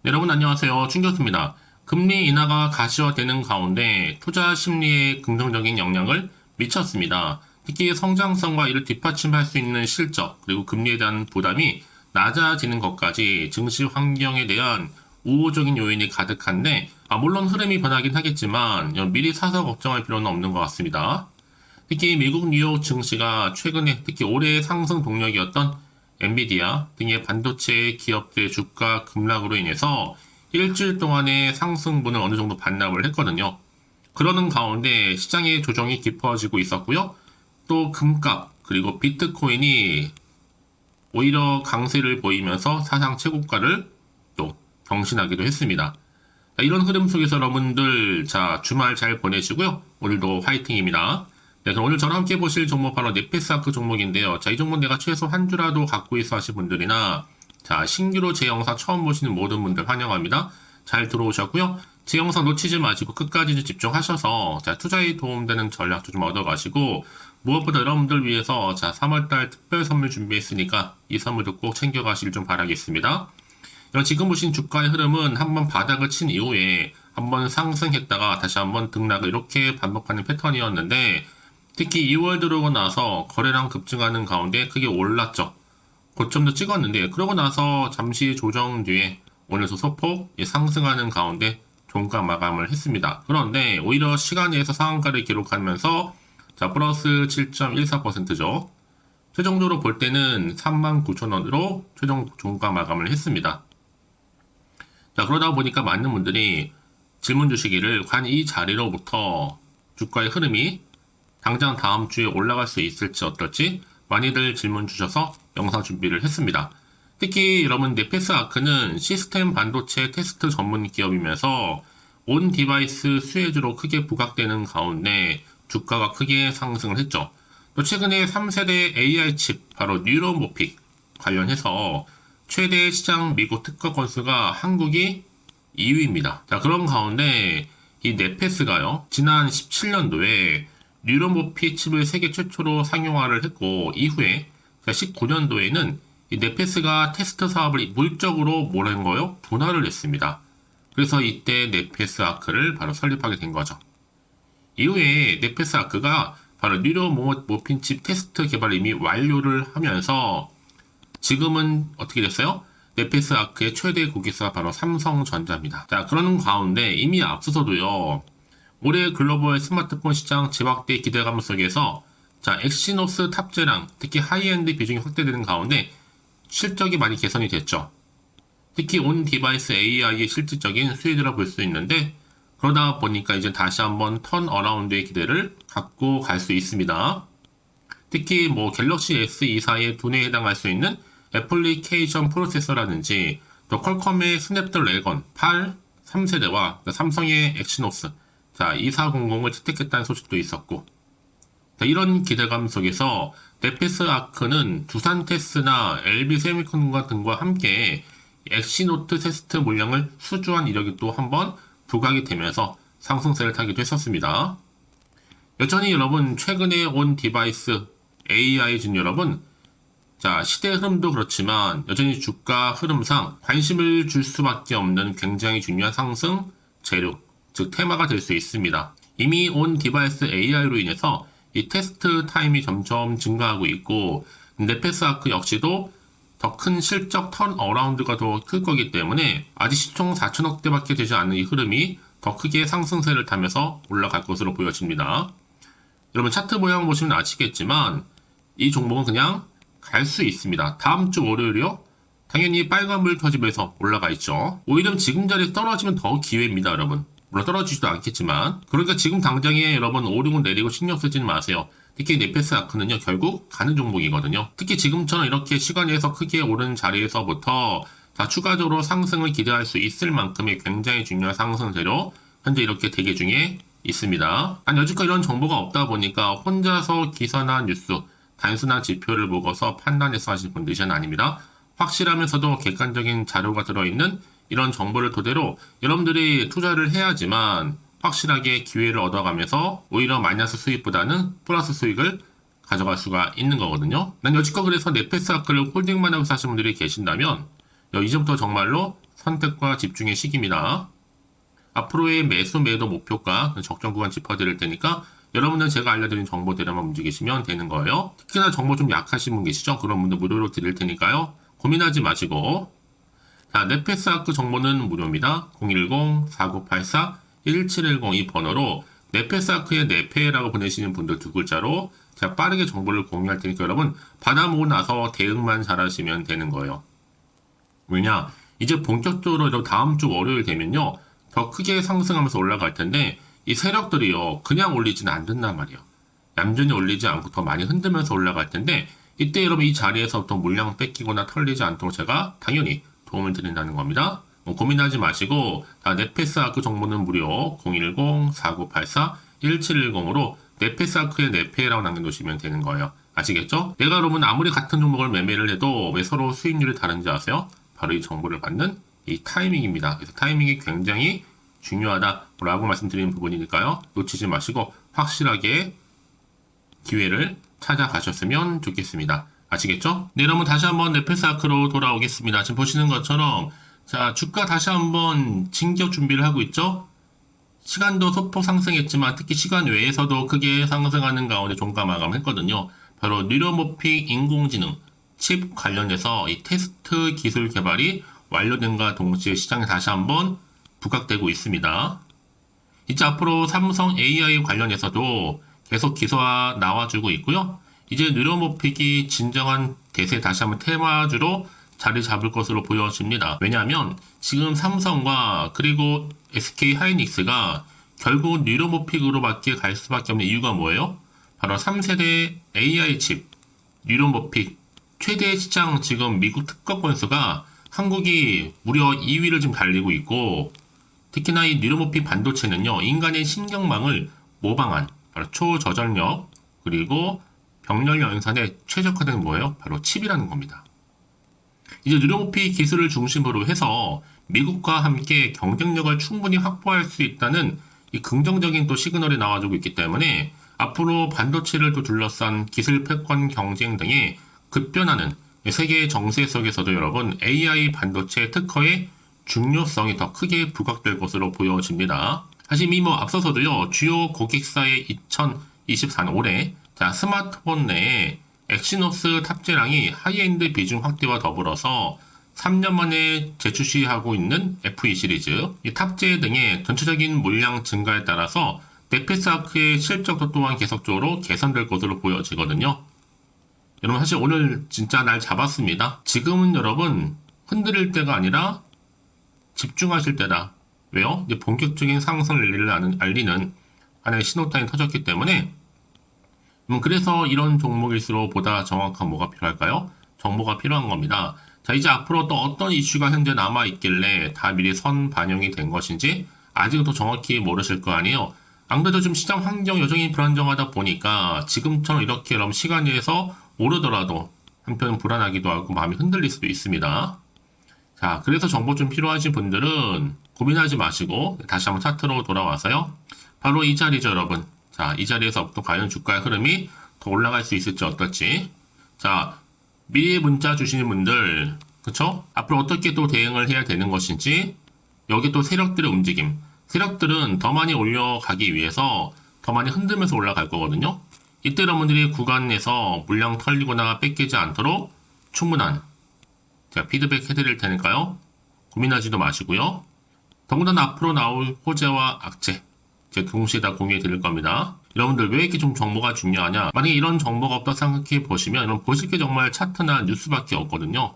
여러분 안녕하세요. 충교수입니다. 금리 인하가 가시화되는 가운데 투자 심리에 긍정적인 영향을 미쳤습니다. 특히 성장성과 이를 뒷받침할 수 있는 실적 그리고 금리에 대한 부담이 낮아지는 것까지 증시 환경에 대한 우호적인 요인이 가득한데 물론 흐름이 변하긴 하겠지만 미리 사서 걱정할 필요는 없는 것 같습니다. 특히 미국 뉴욕 증시가 최근에 특히 올해의 상승 동력이었던 엔비디아 등의 반도체 기업들의 주가 급락으로 인해서 일주일 동안의 상승분을 어느 정도 반납을 했거든요. 그러는 가운데 시장의 조정이 깊어지고 있었고요. 또 금값 그리고 비트코인이 오히려 강세를 보이면서 사상 최고가를 또 경신하기도 했습니다. 이런 흐름 속에서 여러분들 주말 잘 보내시고요. 오늘도 화이팅입니다. 네, 그럼 오늘 저랑 함께 보실 종목 바로 넷페스아크 종목인데요. 이 종목 내가 최소 한 주라도 갖고 있어 하신 분들이나 신규로 제 영상 처음 보시는 모든 분들 환영합니다. 잘 들어오셨고요. 제 영상 놓치지 마시고 끝까지 집중하셔서 투자에 도움되는 전략도 좀 얻어가시고 무엇보다 여러분들 위해서 3월달 특별 선물 준비했으니까 이 선물도 꼭 챙겨가시길 좀 바라겠습니다. 지금 보신 주가의 흐름은 한번 바닥을 친 이후에 한번 상승했다가 다시 한번 등락을 이렇게 반복하는 패턴이었는데 특히 2월 들어오고 나서 거래량 급증하는 가운데 크게 올랐죠. 고점도 찍었는데 그러고 나서 잠시 조정 뒤에 오늘도 소폭 상승하는 가운데 종가 마감을 했습니다. 그런데 오히려 시간에서 상한가를 기록하면서 플러스 7.14%죠. 최종적으로 볼 때는 39,000원으로 최종 종가 마감을 했습니다. 그러다 보니까 많은 분들이 질문 주시기를 과연 이 자리로부터 주가의 흐름이 당장 다음 주에 올라갈 수 있을지 어떨지 많이들 질문 주셔서 영상 준비를 했습니다. 특히 여러분 넷페스아크는 시스템 반도체 테스트 전문 기업이면서 온 디바이스 수혜주로 크게 부각되는 가운데 주가가 크게 상승을 했죠. 또 최근에 3세대 AI 칩 바로 뉴로모픽 관련해서 최대 시장 미국 특허 건수가 한국이 2위입니다. 그런 가운데 이 넷페스가요 지난 17년도에 뉴로모픽 칩을 세계 최초로 상용화를 했고 이후에 19년도에는 이 넷페스가 테스트 사업을 물적으로 뭐라는 거요? 분할을 했습니다. 그래서 이때 넷페스아크를 바로 설립하게 된 거죠. 이후에 넷페스아크가 바로 뉴로모핀 칩 테스트 개발을 이미 완료를 하면서 지금은 어떻게 됐어요? 넷페스아크의 최대 고객사가 바로 삼성전자입니다. 그러는 가운데 이미 앞서서도요. 올해 글로벌 스마트폰 시장 재확대 기대감 속에서 엑시노스 탑재량, 특히 하이엔드 비중이 확대되는 가운데 실적이 많이 개선이 됐죠. 특히 온 디바이스 AI의 실질적인 수혜주라 볼 수 있는데 그러다 보니까 이제 다시 한번 턴 어라운드의 기대를 갖고 갈 수 있습니다. 특히 갤럭시 S24의 두뇌에 해당할 수 있는 애플리케이션 프로세서라든지 또 퀄컴의 스냅드래건 8, 3세대와 삼성의 엑시노스 2400을 채택했다는 소식도 있었고 이런 기대감 속에서 넷페스아크는 두산테스나 LB세미콘과 등과 함께 엑시노트 테스트 물량을 수주한 이력이 또 한번 부각이 되면서 상승세를 타기도 했었습니다. 여전히 여러분 최근에 온 디바이스 AI 중 여러분 시대 흐름도 그렇지만 여전히 주가 흐름상 관심을 줄 수밖에 없는 굉장히 중요한 상승 재료 즉 테마가 될 수 있습니다. 이미 온 디바이스 AI로 인해서 이 테스트 타임이 점점 증가하고 있고 넷페스아크 역시도 더 큰 실적 턴 어라운드가 더 클 거기 때문에 아직 시총 4천억대밖에 되지 않은 이 흐름이 더 크게 상승세를 타면서 올라갈 것으로 보여집니다. 여러분 차트 모양 보시면 아시겠지만 이 종목은 그냥 갈 수 있습니다. 다음 주 월요일이요? 당연히 빨간불 터지면서 올라가 있죠. 오히려 지금 자리에 떨어지면 더 기회입니다, 여러분. 물론 떨어지지도 않겠지만 그러니까 지금 당장에 여러분 오르고 내리고 신경 쓰지 마세요. 특히 넷페스아크는요 결국 가는 종목이거든요. 특히 지금처럼 이렇게 시간에서 크게 오른 자리에서부터 추가적으로 상승을 기대할 수 있을 만큼의 굉장히 중요한 상승 재료 현재 이렇게 대기 중에 있습니다. 여지껏 이런 정보가 없다 보니까 혼자서 기사나 뉴스 단순한 지표를 보고서 판단해서 하실 분들이 아닙니다. 확실하면서도 객관적인 자료가 들어있는 이런 정보를 토대로 여러분들이 투자를 해야지만 확실하게 기회를 얻어가면서 오히려 마이너스 수익보다는 플러스 수익을 가져갈 수가 있는 거거든요. 난 여지껏 그래서 넷페스아크를 홀딩만 하고 사신 분들이 계신다면 이제부터 정말로 선택과 집중의 시기입니다. 앞으로의 매수 매도 목표가 적정 구간 짚어드릴 테니까 여러분들 제가 알려드린 정보대로만 움직이시면 되는 거예요. 특히나 정보 좀 약하신 분 계시죠? 그런 분들 무료로 드릴 테니까요. 고민하지 마시고. 자, 넷패스아크 정보는 무료입니다. 010-4984-1710 이 번호로 넷패스아크의 넷패라고 보내시는 분들 두 글자로 제가 빠르게 정보를 공유할 테니까 여러분 받아보고 나서 대응만 잘하시면 되는 거예요. 왜냐? 이제 본격적으로 여러분 다음 주 월요일 되면요. 더 크게 상승하면서 올라갈 텐데 이 세력들이요. 그냥 올리지는 않는단 말이에요. 얌전히 올리지 않고 더 많이 흔들면서 올라갈 텐데 이때 여러분 이 자리에서부터 물량 뺏기거나 털리지 않도록 제가 당연히 도움을 드린다는 겁니다. 고민하지 마시고 넷패스아크 정보는 무료 010-4984-1710으로 넷패스아크의 넷패라고 남겨놓으시면 되는 거예요. 아시겠죠? 내가 여러분 아무리 같은 종목을 매매를 해도 왜 서로 수익률이 다른지 아세요? 바로 이 정보를 받는 이 타이밍입니다. 그래서 타이밍이 굉장히 중요하다라고 말씀드리는 부분이니까요. 놓치지 마시고 확실하게 기회를 찾아가셨으면 좋겠습니다. 아시겠죠? 네, 여러분 다시 한번 넷패스아크로 돌아오겠습니다. 지금 보시는 것처럼 자, 주가 다시 한번 진격 준비를 하고 있죠? 시간도 소폭 상승했지만 특히 시간 외에서도 크게 상승하는 가운데 종가 마감했거든요. 바로 뉴러모픽 인공지능 칩 관련해서 이 테스트 기술 개발이 완료된과 동시에 시장에 다시 한번 부각되고 있습니다. 이제 앞으로 삼성 AI 관련해서도 계속 기소가 나와주고 있고요. 이제 뉴러모픽이 진정한 대세 다시 한번 테마주로 자리 잡을 것으로 보여집니다. 왜냐하면 지금 삼성과 그리고 SK 하이닉스가 결국 뉴러모픽으로밖에 갈 수밖에 없는 이유가 뭐예요? 바로 3세대 AI 칩 뉴러모픽 최대 시장 지금 미국 특허 건수가 한국이 무려 2위를 지금 달리고 있고 특히나 이 뉴러모픽 반도체는요. 인간의 신경망을 모방한 바로 초저전력 그리고 병렬 연산에 최적화된 뭐예요? 바로 칩이라는 겁니다. 이제 뉴러모픽 기술을 중심으로 해서 미국과 함께 경쟁력을 충분히 확보할 수 있다는 이 긍정적인 또 시그널이 나와주고 있기 때문에 앞으로 반도체를 또 둘러싼 기술 패권 경쟁 등의 급변하는 세계 정세 속에서도 여러분 AI 반도체 특허의 중요성이 더 크게 부각될 것으로 보여집니다. 사실 이미 앞서서도요 주요 고객사의 2024년 올해 자, 스마트폰 내에 엑시노스 탑재량이 하이엔드 비중 확대와 더불어서 3년 만에 재출시하고 있는 FE 시리즈, 이 탑재 등의 전체적인 물량 증가에 따라서 넷패스아크의 실적도 또한 계속적으로 개선될 것으로 보여지거든요. 여러분 사실 오늘 진짜 날 잡았습니다. 지금은 여러분 흔들릴 때가 아니라 집중하실 때다. 왜요? 이제 본격적인 상승 랠리를 알리는 하나의 신호탄이 터졌기 때문에 그래서 이런 종목일수록 보다 정확한 뭐가 필요할까요? 정보가 필요한 겁니다. 자, 이제 앞으로 또 어떤 이슈가 현재 남아있길래 다 미리 선 반영이 된 것인지 아직은 또 정확히 모르실 거 아니에요. 안 그래도 좀 시장 환경 여전히 불안정하다 보니까 지금처럼 이렇게 여러분 시간 내에서 오르더라도 한편 불안하기도 하고 마음이 흔들릴 수도 있습니다. 자, 그래서 정보 좀 필요하신 분들은 고민하지 마시고 다시 한번 차트로 돌아와서요. 바로 이 자리죠, 여러분. 자, 이 자리에서부터 과연 주가의 흐름이 더 올라갈 수 있을지 어떨지. 자, 미리 문자 주시는 분들, 그쵸? 앞으로 어떻게 또 대응을 해야 되는 것인지, 여기 또 세력들의 움직임. 세력들은 더 많이 올려가기 위해서 더 많이 흔들면서 올라갈 거거든요. 이때 여러분들이 구간에서 물량 털리거나 뺏기지 않도록 충분한 제가 피드백 해드릴 테니까요. 고민하지도 마시고요. 더군다나 앞으로 나올 호재와 악재, 제가 동시에 다 공유해 드릴 겁니다. 여러분들 왜 이렇게 좀 정보가 중요하냐? 만약에 이런 정보가 없다 생각해 보시면 여러분 보실 게 정말 차트나 뉴스밖에 없거든요.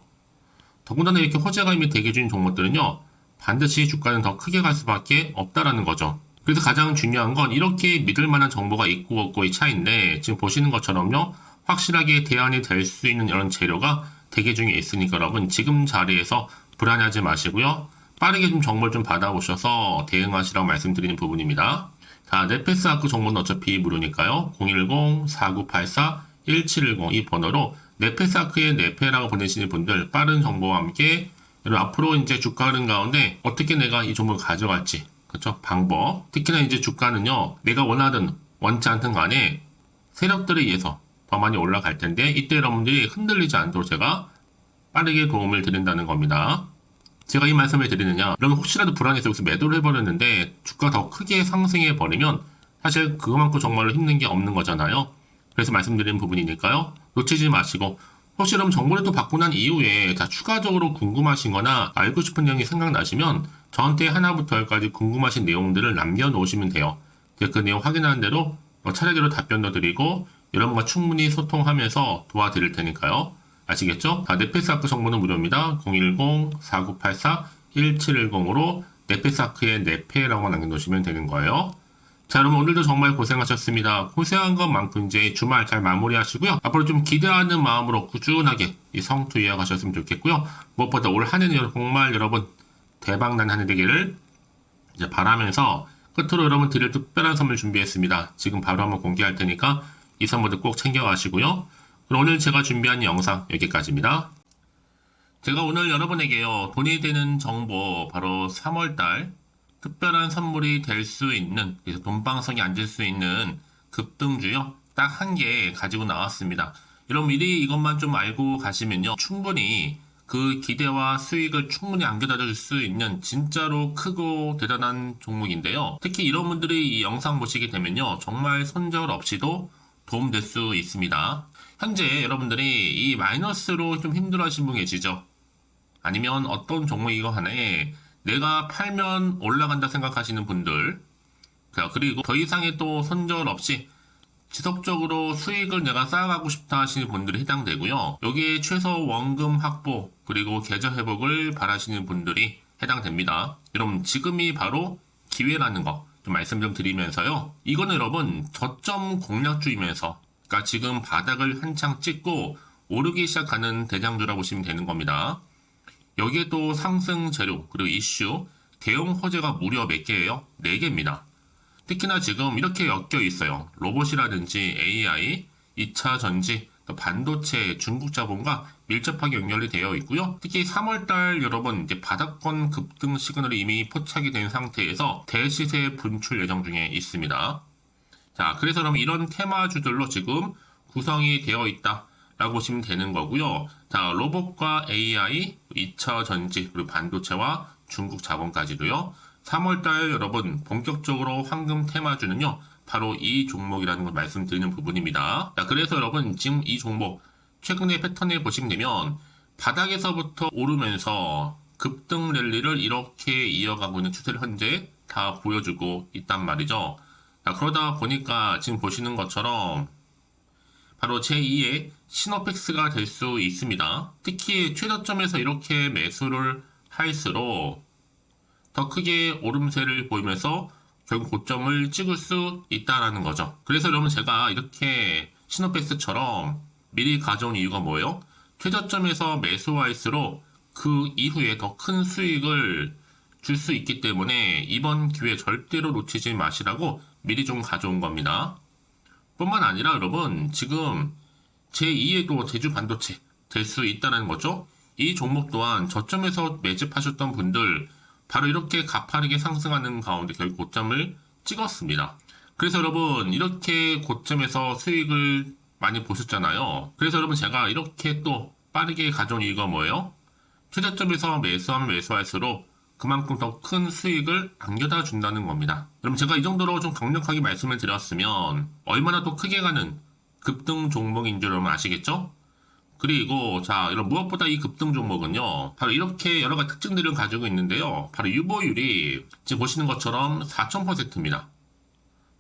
더군다나 이렇게 호재가 이미 대기 중인 종목들은요. 반드시 주가는 더 크게 갈 수밖에 없다라는 거죠. 그래서 가장 중요한 건 이렇게 믿을 만한 정보가 있고 없고의 차이인데 지금 보시는 것처럼요. 확실하게 대안이 될 수 있는 이런 재료가 대기 중에 있으니까 여러분 지금 자리에서 불안해하지 마시고요. 빠르게 좀 정보를 좀 받아오셔서 대응하시라고 말씀드리는 부분입니다. 자, 넷패스아크 정보는 어차피 무료니까요. 010-4984-1710 이 번호로 넷패스아크의 넷패라고 보내시는 분들 빠른 정보와 함께 여러분 앞으로 이제 주가 흐름 가운데 어떻게 내가 이 종목을 가져갈지 그렇죠? 방법. 특히나 이제 주가는요. 내가 원하든 원치 않든 간에 세력들에 의해서 더 많이 올라갈 텐데 이때 여러분들이 흔들리지 않도록 제가 빠르게 도움을 드린다는 겁니다. 제가 이 말씀을 드리느냐, 여러분 혹시라도 불안해서 여기서 매도를 해버렸는데 주가 더 크게 상승해 버리면 사실 그거만큼 정말로 힘든 게 없는 거잖아요. 그래서 말씀드리는 부분이니까요. 놓치지 마시고, 혹시 여러분 정보를 또 받고 난 이후에 추가적으로 궁금하신 거나 알고 싶은 내용이 생각나시면 저한테 하나부터 열까지 궁금하신 내용들을 남겨놓으시면 돼요. 제가 그 내용 확인하는 대로 차례대로 답변도 드리고 여러분과 충분히 소통하면서 도와드릴 테니까요. 아시겠죠? 넷패스아크 정보는 무료입니다. 010-4984-1710으로 넷패스아크의 넷패라고 남겨놓으시면 되는 거예요. 자, 여러분 오늘도 정말 고생하셨습니다. 고생한 것만큼 이제 주말 잘 마무리하시고요. 앞으로 좀 기대하는 마음으로 꾸준하게 이 성투 이어가셨으면 좋겠고요. 무엇보다 올 한 해는 정말 여러분 대박난 한 해 되기를 이제 바라면서 끝으로 여러분 드릴 특별한 선물 준비했습니다. 지금 바로 한번 공개할 테니까 이 선물도 꼭 챙겨가시고요. 그럼 오늘 제가 준비한 영상 여기까지입니다. 제가 오늘 여러분에게요, 돈이 되는 정보, 바로 3월달 특별한 선물이 될 수 있는, 그래서 돈방석에 앉을 수 있는 급등주요, 딱 한 개 가지고 나왔습니다. 여러분 미리 이것만 좀 알고 가시면요, 충분히 그 기대와 수익을 충분히 안겨다 줄 수 있는 진짜로 크고 대단한 종목인데요. 특히 이런 분들이 이 영상 보시게 되면요, 정말 손절 없이도 도움될 수 있습니다. 현재 여러분들이 이 마이너스로 좀 힘들어하시는 분 계시죠? 아니면 어떤 종목이고 하나에 내가 팔면 올라간다 생각하시는 분들, 그리고 더 이상의 또 손절 없이 지속적으로 수익을 내가 쌓아가고 싶다 하시는 분들이 해당되고요. 여기에 최소 원금 확보 그리고 계좌 회복을 바라시는 분들이 해당됩니다. 여러분 지금이 바로 기회라는 거 좀 말씀 좀 드리면서요. 이거는 여러분 저점 공략주이면서, 그러니까 지금 바닥을 한창 찍고 오르기 시작하는 대장주라고 보시면 되는 겁니다. 여기에 또 상승 재료 그리고 이슈 대형 호재가 무려 몇 개예요? 4개입니다. 특히나 지금 이렇게 엮여 있어요. 로봇이라든지 AI, 2차 전지, 반도체, 중국 자본과 밀접하게 연결이 되어 있고요. 특히 3월달 여러분 이제 바닥권 급등 시그널이 이미 포착이 된 상태에서 대시세 분출 예정 중에 있습니다. 자, 그래서 그럼 이런 테마주들로 지금 구성이 되어 있다라고 보시면 되는 거고요. 자, 로봇과 AI, 2차 전지, 그리고 반도체와 중국 자본까지도요. 3월달 여러분 본격적으로 황금 테마주는요, 바로 이 종목이라는 걸 말씀드리는 부분입니다. 자, 그래서 여러분 지금 이 종목 최근의 패턴을 보시면 되면 바닥에서부터 오르면서 급등 랠리를 이렇게 이어가고 있는 추세를 현재 다 보여주고 있단 말이죠. 자, 그러다 보니까 지금 보시는 것처럼 바로 제2의 시노펙스가 될 수 있습니다. 특히 최저점에서 이렇게 매수를 할수록 더 크게 오름세를 보이면서 결국 고점을 찍을 수 있다라는 거죠. 그래서 여러분 제가 이렇게 시노펙스처럼 미리 가져온 이유가 뭐예요? 최저점에서 매수할수록 그 이후에 더 큰 수익을 줄 수 있기 때문에 이번 기회 절대로 놓치지 마시라고 미리 좀 가져온 겁니다. 뿐만 아니라 여러분 지금 제2의 또 제주 반도체 될 수 있다는 거죠. 이 종목 또한 저점에서 매집하셨던 분들 바로 이렇게 가파르게 상승하는 가운데 결국 고점을 찍었습니다. 그래서 여러분 이렇게 고점에서 수익을 많이 보셨잖아요. 그래서 여러분 제가 이렇게 또 빠르게 가져온 이유가 뭐예요? 최저점에서 매수하면 매수할수록 그만큼 더 큰 수익을 안겨다 준다는 겁니다. 여러분 제가 이 정도로 좀 강력하게 말씀을 드렸으면 얼마나 또 크게 가는 급등 종목인 줄 여러분 아시겠죠? 그리고 자, 여러분 무엇보다 이 급등 종목은요, 바로 이렇게 여러 가지 특징들을 가지고 있는데요. 바로 유보율이 지금 보시는 것처럼 4000%입니다.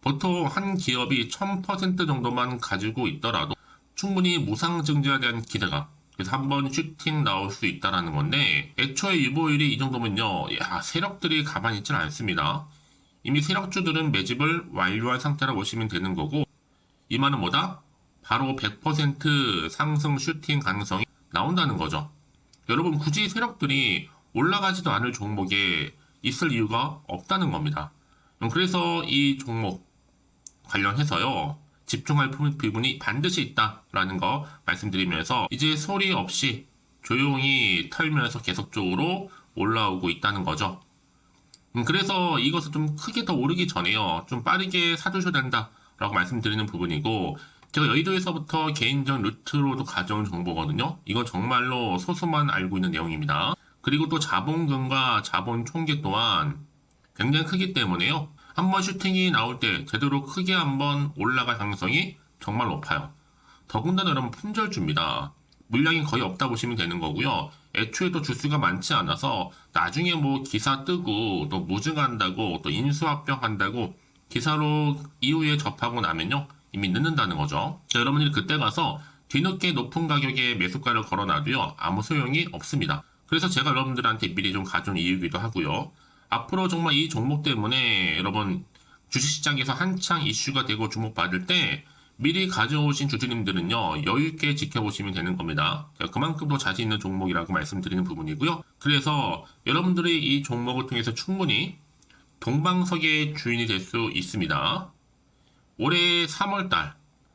보통 한 기업이 1000% 정도만 가지고 있더라도 충분히 무상증자에 대한 기대가, 그래서 한번 슈팅 나올 수 있다라는 건데, 애초에 유보율이 이 정도면요, 야, 세력들이 가만히 있지는 않습니다. 이미 세력주들은 매집을 완료한 상태라고 보시면 되는 거고, 이 말은 뭐다? 바로 100% 상승 슈팅 가능성이 나온다는 거죠. 여러분 굳이 세력들이 올라가지도 않을 종목에 있을 이유가 없다는 겁니다. 그래서 이 종목 관련해서요, 집중할 부분이 반드시 있다라는 거 말씀드리면서 이제 소리 없이 조용히 털면서 계속적으로 올라오고 있다는 거죠. 그래서 이것을 좀 크게 더 오르기 전에요, 좀 빠르게 사두셔야 된다라고 말씀드리는 부분이고, 제가 여의도에서부터 개인적 루트로도 가져온 정보거든요. 이건 정말로 소수만 알고 있는 내용입니다. 그리고 또 자본금과 자본 총계 또한 굉장히 크기 때문에요. 한번 슈팅이 나올 때 제대로 크게 한번 올라갈 가능성이 정말 높아요. 더군다나 여러분 품절주입니다. 물량이 거의 없다 보시면 되는 거고요. 애초에 또 주수가 많지 않아서 나중에 뭐 기사 뜨고 또 무증한다고 또 인수합병한다고 기사로 이후에 접하고 나면요. 이미 늦는다는 거죠. 여러분들이 그때 가서 뒤늦게 높은 가격에 매수가를 걸어놔도요. 아무 소용이 없습니다. 그래서 제가 여러분들한테 미리 좀 가져온 이유기도 하고요. 앞으로 정말 이 종목 때문에 여러분 주식시장에서 한창 이슈가 되고 주목받을 때 미리 가져오신 주주님들은요, 여유있게 지켜보시면 되는 겁니다. 그만큼 더 자신 있는 종목이라고 말씀드리는 부분이고요. 그래서 여러분들이 이 종목을 통해서 충분히 동방석의 주인이 될 수 있습니다. 올해 3월달,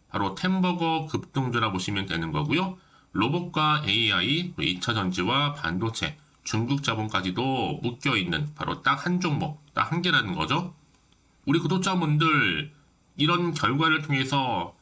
바로 템버거 급등주라 보시면 되는 거고요. 로봇과 AI, 2차 전지와 반도체, 중국 자본까지도 묶여있는 바로 딱 한 종목, 딱 한 개라는 거죠. 우리 구독자분들, 이런 결과를 통해서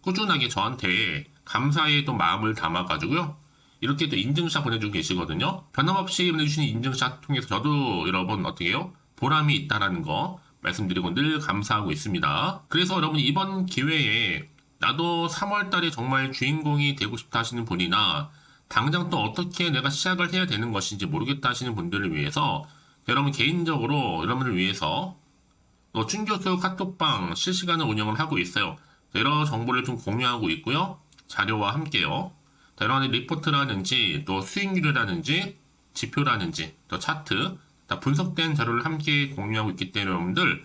꾸준하게 저한테 감사의 또 마음을 담아가지고요. 이렇게 또 인증샷 보내주고 계시거든요. 변함없이 보내주시는 인증샷 통해서 저도 여러분 어떻게 해요? 보람이 있다라는 거 말씀드리고 늘 감사하고 있습니다. 그래서 여러분 이번 기회에 나도 3월달에 정말 주인공이 되고 싶다 하시는 분이나 당장 또 어떻게 내가 시작을 해야 되는 것인지 모르겠다 하시는 분들을 위해서 여러분 개인적으로 여러분을 위해서 또 춘교수 카톡방 실시간으로 운영을 하고 있어요. 여러 정보를 좀 공유하고 있고요. 자료와 함께요. 여러 가지 리포트라든지 또 수익률이라든지 지표라든지 또 차트 다 분석된 자료를 함께 공유하고 있기 때문에 여러분들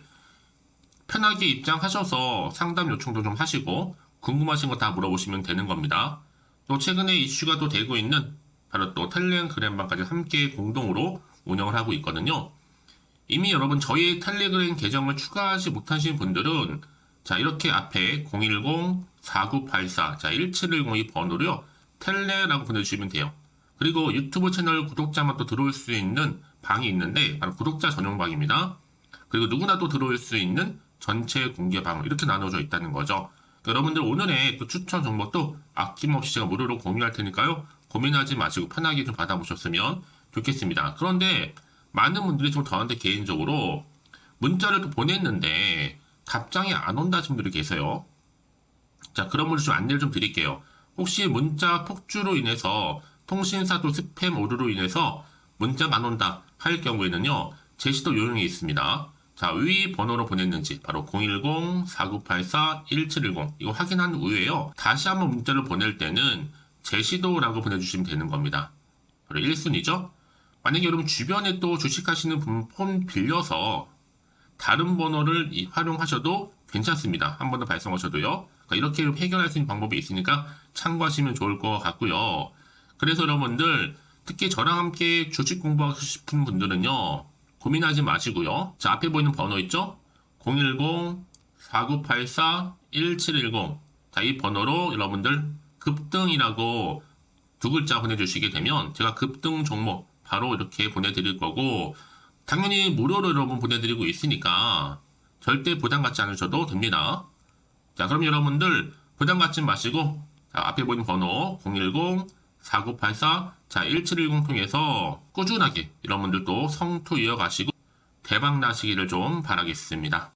편하게 입장하셔서 상담 요청도 좀 하시고 궁금하신 거 다 물어보시면 되는 겁니다. 또 최근에 이슈가 또 되고 있는 바로 또 텔레그램방까지 함께 공동으로 운영을 하고 있거든요. 이미 여러분 저희 텔레그램 계정을 추가하지 못하신 분들은 자 이렇게 앞에 010-4984 1710이 번호로요. 텔레라고 보내주시면 돼요. 그리고 유튜브 채널 구독자만 또 들어올 수 있는 방이 있는데 바로 구독자 전용 방입니다. 그리고 누구나 또 들어올 수 있는 전체 공개 방 이렇게 나눠져 있다는 거죠. 여러분들 오늘의 또 추천 정보도 아낌없이 제가 무료로 공유할 테니까요. 고민하지 마시고 편하게 좀 받아보셨으면 좋겠습니다. 그런데 많은 분들이 좀 저한테 개인적으로 문자를 또 보냈는데 답장이 안 온다 하신 분들이 계세요. 자, 그런 분들 좀 안내를 좀 드릴게요. 혹시 문자 폭주로 인해서 통신사도 스팸 오류로 인해서 문자가 안 온다 할 경우에는요. 제시도 요령이 있습니다. 자, 위 번호로 보냈는지 바로 010-4984-1710 이거 확인한 후에요. 다시 한번 문자를 보낼 때는 제시도라고 보내주시면 되는 겁니다. 바로 1순위죠. 만약에 여러분 주변에 또 주식하시는 분 폰 빌려서 다른 번호를 활용하셔도 괜찮습니다. 한 번 더 발송하셔도요. 그러니까 이렇게 해결할 수 있는 방법이 있으니까 참고하시면 좋을 것 같고요. 그래서 여러분들 특히 저랑 함께 주식 공부하고 싶은 분들은요. 고민하지 마시고요. 자, 앞에 보이는 번호 있죠? 010-4984-1710 자, 이 번호로 여러분들 급등이라고 두 글자 보내주시게 되면 제가 급등 종목 바로 이렇게 보내드릴 거고 당연히 무료로 여러분 보내드리고 있으니까 절대 부담 갖지 않으셔도 됩니다. 자, 그럼 여러분들 부담 갖지 마시고 자, 앞에 보이는 번호 010-4984 1710 통해서 꾸준하게 여러분들도 성투 이어가시고 대박 나시기를 좀 바라겠습니다.